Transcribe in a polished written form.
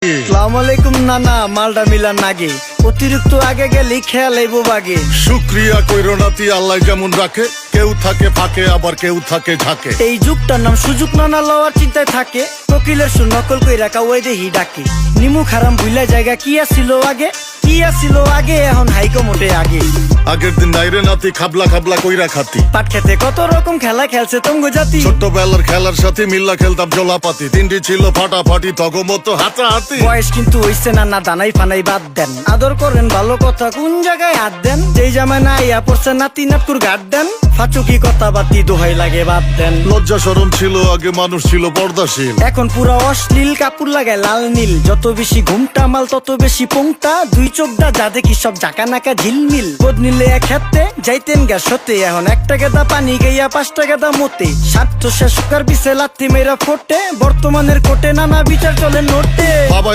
আসসালামু আলাইকুম নানা, মালডা মিলান নাগে, অতিরিক্ত আগে গেলি খেয়াল আইবো বাগে। শুক্রিয়া কইরো নাতি, আল্লাহ যেমন রাখে, কেউ থাকে ফাঁকে আবার কেউ থাকে ঝাঁকে। এই যুগটার নাম সুযোগ, নানা লওয়ার চিন্তায় থাকে, কোকিলের সুর নকল কইরা কাওয়াই দেহি ডাকে। নিমু খারাম ভুইলা জায়গা কি আসিল আগে, কি আসিল আগে, এখন হাইকো মোটে আগে। আগের দিন নাইরে নাতি খাবলা খাবলা কইরা খাতি, পাট খেতে কত রকম খেলা খেলছে তঙ্গ জাতি। ছোট্টবেলার খেলার সাথে মিল্লা খেলতাম জলাপাতি, তিনটি ছিল ফাটাফাটি তগমতো হাতাহাতি। বয়স কিন্তু হইছে নানা, দানাই ফানাই বাদ দেন, আদর করেন ভালো কথা কোন জায়গায় হাত দেন। যেই জামায় না ইয়া পড়ছে নাতি নাটকুর গাট দেন, ফাচুকি কথা বাতি দোহাই লাগে বাদ দেন। লজ্জা শরম ছিল আগে, মানুষ ছিল পর্দাশীল, এখন পুরো অশ্লীল, কাপড় লাগায় লাল নীল। যত বেশি ঘুমটা মাল তত বেশি পোংটা, দুই চোখটা যা দেখি সব জাকা নাকা ঝিলমিল। বোধ নিলে এক হাতে যাইতেন গা সতে, এখন একটা গেদা পানি গাইয়া 5টা গেদা মতে। স্বার্থ শেষ কার পিছে লাত্তি মেয়েরা ফোটে, বর্তমানের কোটে নানা বিচার চলে নোটে। বাবা